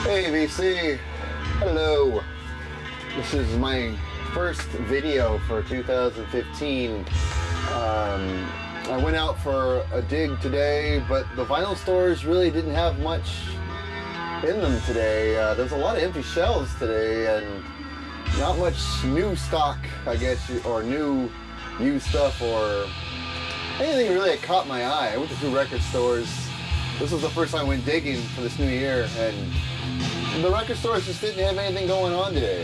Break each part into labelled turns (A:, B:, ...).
A: Hey VC, hello. This is my first video for 2015. I went out for a dig today, but the vinyl stores really didn't have much in them today. There's a lot of empty shelves today and not much new stock, I guess, or new used stuff or anything really that caught my eye. I went to 2 record stores. This was the first time I went digging for this new year, and the record stores just didn't have anything going on today.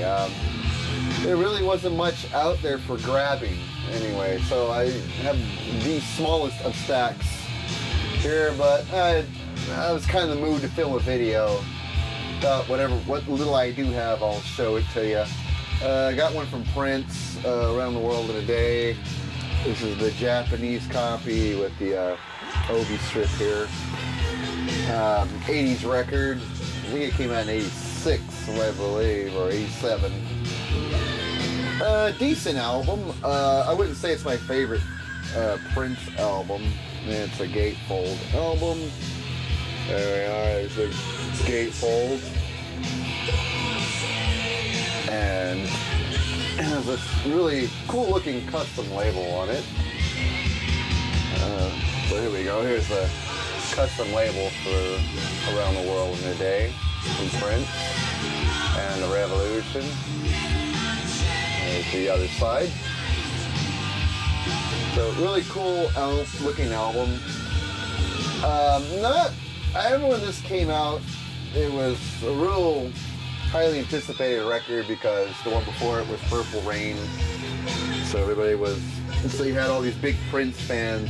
A: There really wasn't much out there for grabbing anyway, so I have the smallest of stacks here, but I was kind of in the mood to film a video. Thought what little I do have, I'll show it to you. I got one from Prince, Around the World in a Day. This is the Japanese copy with the Obi strip here. 80s record. I think it came out in 86, I believe, or 87. Decent album. I wouldn't say it's my favorite Prince album. It's a gatefold album. There we are, it's a gatefold. And it has this really cool looking custom label on it. So here we go, here's the custom label for Around the World in a Day from Prince and The Revolution. There's the other side. So really cool looking album. I remember when this came out, it was a real highly anticipated record because the one before it was Purple Rain. So you had all these big Prince fans.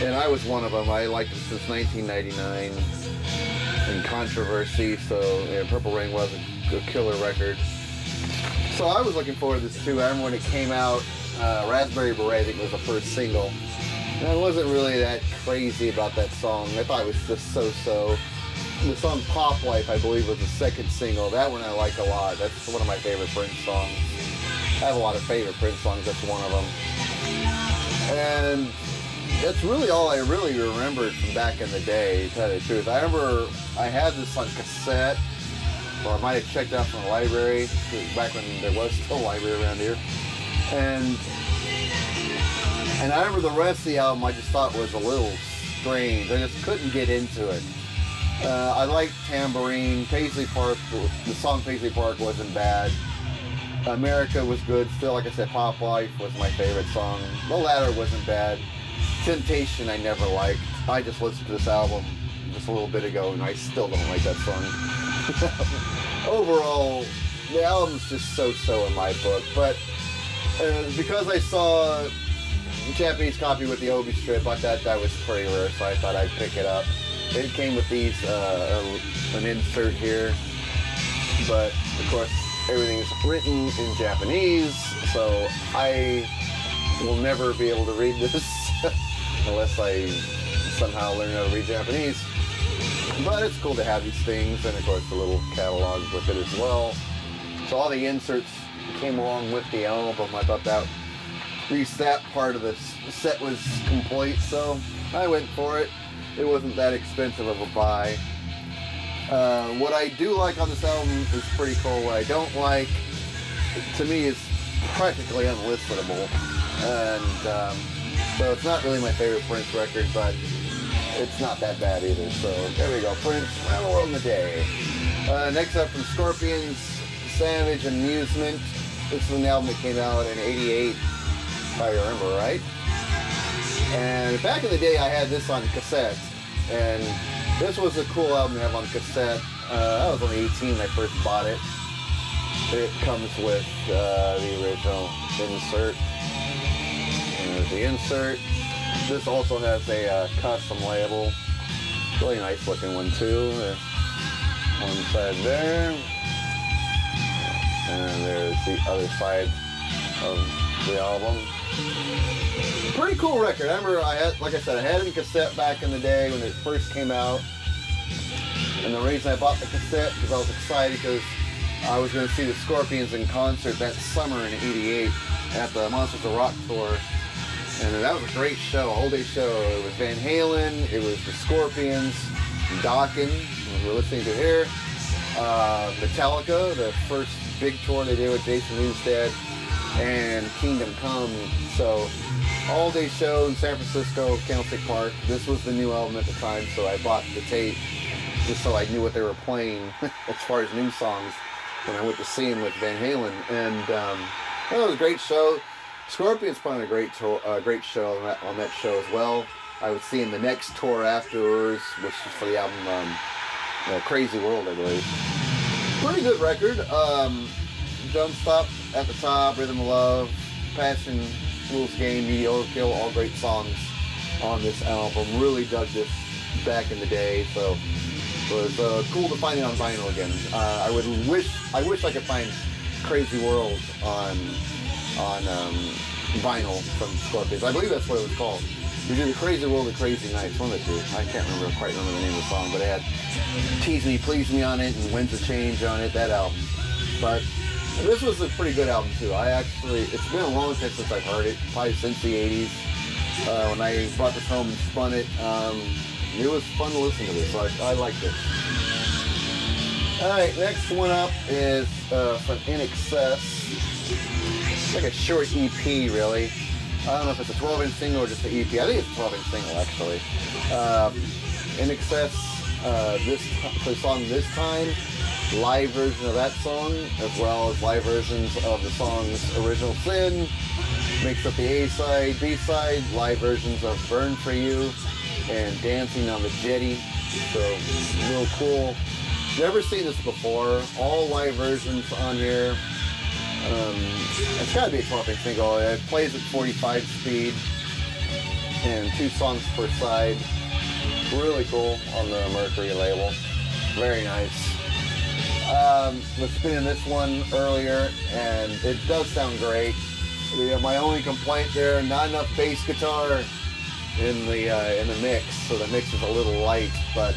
A: And I was one of them. I liked him since 1999 in Controversy, so yeah, Purple Rain was a killer record. So I was looking forward to this too. I remember when it came out, Raspberry Beret, I think, was the first single. And I wasn't really that crazy about that song. I thought it was just so-so. The song Pop Life, I believe, was the second single. That one I like a lot. That's one of my favorite Prince songs. I have a lot of favorite Prince songs. That's one of them. And that's really all I really remembered from back in the day, to tell you the truth. I remember I had this on cassette, or I might have checked out from the library, back when there was still a library around here. And I remember the rest of the album I just thought was a little strange. I just couldn't get into it. I liked Tambourine, Paisley Park, the song Paisley Park wasn't bad. America was good, still, like I said, Pop Life was my favorite song. The Ladder wasn't bad. Temptation I never liked. I just listened to this album just a little bit ago and I still don't like that song. Overall, the album's just so-so in my book, but because I saw the Japanese copy with the Obi strip, I thought that was pretty rare, so I thought I'd pick it up. It came with these, an insert here, but of course everything's written in Japanese, so I will never be able to read this unless I somehow learn how to read Japanese. But it's cool to have these things, and of course the little catalog with it as well. So all the inserts came along with the album. I thought that at least that part of the set was complete, so I went for it. It wasn't that expensive of a buy. What I do like on this album is pretty cool. What I don't like, to me, is practically unlistenable. And so it's not really my favorite Prince record, but it's not that bad either. So there we go, Prince, Around the World in a Day. Next up from Scorpions, Savage Amusement. This is an album that came out in '88, if I remember right. And back in the day, I had this on cassette, and this was a cool album to have on cassette. I was only 18 when I first bought it. It comes with the original insert. And there's the insert. This also has a custom label. Really nice looking one too. One side there. And there's the other side of the album. Pretty cool record. I remember like I said, I had it in cassette back in the day when it first came out. And the reason I bought the cassette because I was excited because I was going to see the Scorpions in concert that summer in '88 at the Monsters of Rock tour. And that was a great show, a whole day show. It was Van Halen, it was the Scorpions, Dokken, we're listening to here. Metallica, the first big tour they did with Jason Newsted, and Kingdom Come. So, all-day show in San Francisco, Candlestick Park. This was the new album at the time, so I bought the tape just so I knew what they were playing as far as new songs when I went to see them with Van Halen. And it was a great show. Scorpions put on a great show on that show as well. I would see him the next tour afterwards, which was for the album Crazy World, I believe. Pretty good record. Don't Stop at the Top, Rhythm of Love, Passion, Fool's Game, Mediocre Kill, all great songs on this album. Really dug this back in the day, so it was cool to find it on vinyl again. I wish I could find Crazy World on vinyl from Scorpions. I believe that's what it was called. It was either Crazy World or Crazy Nights, one of the two. I can't quite remember the name of the song, but it had Tease Me, Please Me on it and Winds of Change on it, that album. But this was a pretty good album too. It's been a long time since I've heard it, probably since the 80s. When I brought this home and spun it, it was fun to listen to this, so I liked it. Alright, next one up is from INXS. It's like a short EP, really. I don't know if it's a 12-inch single or just an EP. I think it's a 12-inch single, actually. INXS, for the song This Time, live version of that song, as well as live versions of the song's Original Sin, makes up the A-side, B-side, live versions of Burn For You, and Dancing on the Jetty. So, real cool. Never seen this before. All live versions on here. It's got to be a 12-inch single. It plays at 45 speed and 2 songs per side. Really cool on the Mercury label. Very nice. Was spinning this one earlier, and it does sound great. My only complaint there, not enough bass guitar in the mix, so the mix is a little light. But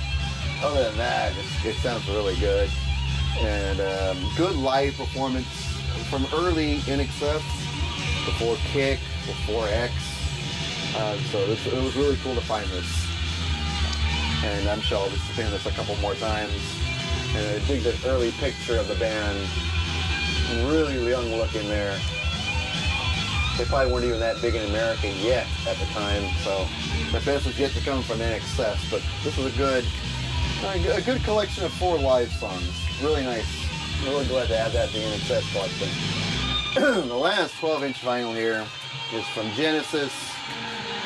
A: other than that, it sounds really good. And good live performance from early INXS, before Kick, before X. So it was really cool to find this. And I'm sure I'll be spin this a couple more times. And I dig the early picture of the band. Really young looking there. They probably weren't even that big in America yet at the time, so the best was yet to come from INXS. But this was a good collection of 4 live songs. Really nice. I'm really glad to add that to the INXS collection. The last 12-inch vinyl here is from Genesis.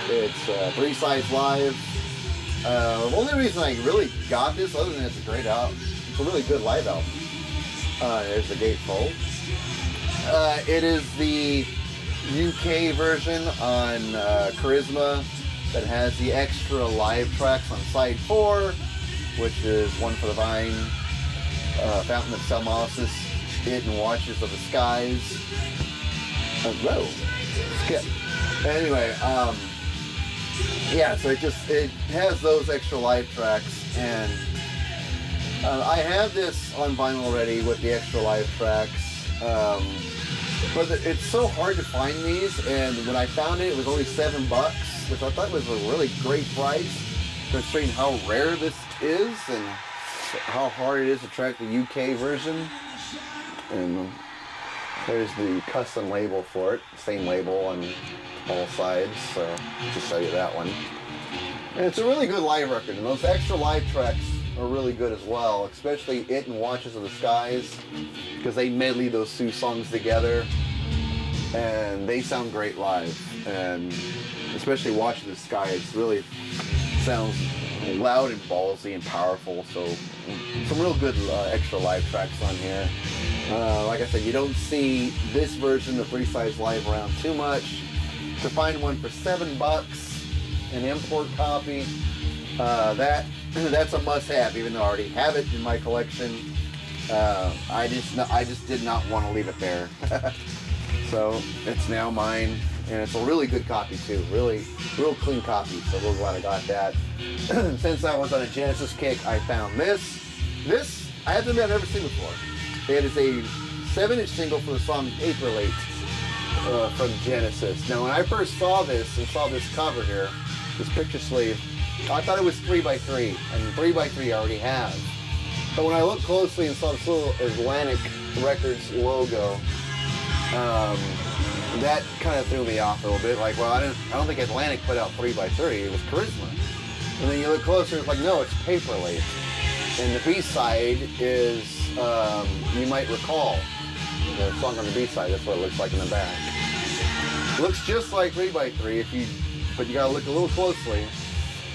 A: It's 3 Sides Live. The only reason I really got this, other than it's a great album, it's a really good live album. There's the gatefold. It is the UK version on Charisma that has the extra live tracks on side 4, which is One for the Vine, Fountain of Salmosis, Hidden Watches of the Skies. Whoa, skip. Anyway, yeah, so it has those extra live tracks, and I have this on vinyl already with the extra live tracks, but it's so hard to find these, and when I found it, it was only $7, which I thought was a really great price, considering how rare this is and how hard it is to track the UK version. And there's the custom label for it, same label on all sides, so just show you that one. And it's a really good live record, and those extra live tracks are really good as well, especially It and Watches of the Skies, because they medley those 2 songs together, and they sound great live. And especially Watches of the Skies really sounds loud and ballsy and powerful, so some real good extra live tracks on here. Like I said, you don't see this version of 3 Sides Live around too much. To find one for $7, an import copy, that's a must-have, even though I already have it in my collection. I just did not want to leave it there. So it's now mine, and it's a really good copy too. Real clean copy, so real glad I got that. Since I was on a Genesis kick, I found this. This, I have to admit, I've never seen before. It is a 7-inch single for the song Paper Late from Genesis. Now, when I first saw this and saw this cover here, this picture sleeve, I thought it was 3x3, and 3x3 already has. But when I looked closely and saw this little Atlantic Records logo, that kind of threw me off a little bit. Like, well, I don't think Atlantic put out 3x3. It was Charisma. And then you look closer, it's like, no, it's Paperlate. And the B-side is You Might Recall. The song on the B-side, that's what it looks like in the back. It looks just like 3x3, but you gotta look a little closely.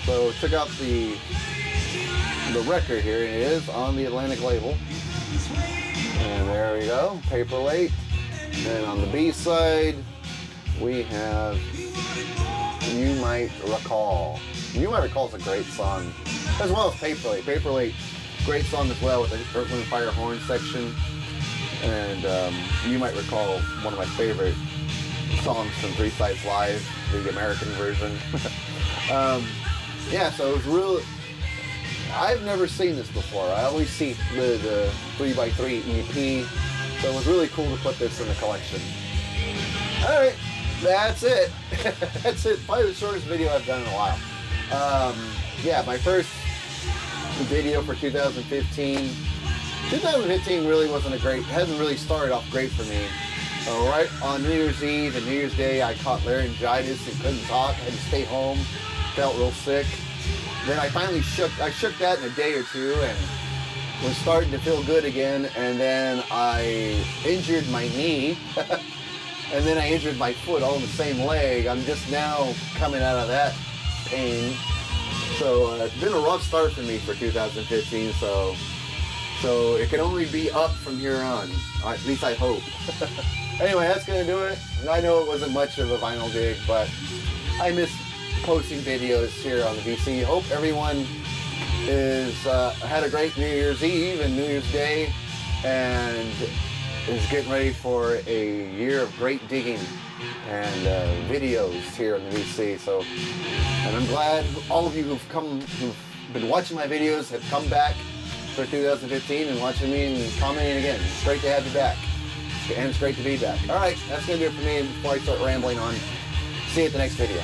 A: So check out the record here. It is on the Atlantic label. And there we go, Paperlate. And on the B-side, we have You Might Recall. You Might Recall is a great song, as well as Paperlate. Paperlate, great song as well with the Earth, Wind & Fire horn section. And You Might Recall, one of my favorite songs from Three Sides Live, the American version. Yeah, so it was really, I've never seen this before. I always see the 3x3 EP, so it was really cool to put this in the collection. Alright, that's it. That's it. Probably the shortest video I've done in a while. Yeah, my first video for 2015. 2015 really wasn't hasn't really started off great for me. Right on New Year's Eve and New Year's Day, I caught laryngitis and couldn't talk. I had to stay home. Felt real sick. Then I finally shook that in a day or two and was starting to feel good again. And then I injured my knee. And then I injured my foot all in the same leg. I'm just now coming out of that pain. So it's been a rough start for me for 2015. So it can only be up from here on. At least I hope. Anyway, that's going to do it. I know it wasn't much of a vinyl dig, but I miss posting videos here on the VC. Hope everyone had a great New Year's Eve and New Year's Day and is getting ready for a year of great digging and videos here on the VC. So, and I'm glad all of you who've been watching my videos have come back for 2015 and watching me and commenting again. It's great to have you back. And it's great to be back. Alright, that's going to do it for me before I start rambling on. See you at the next video.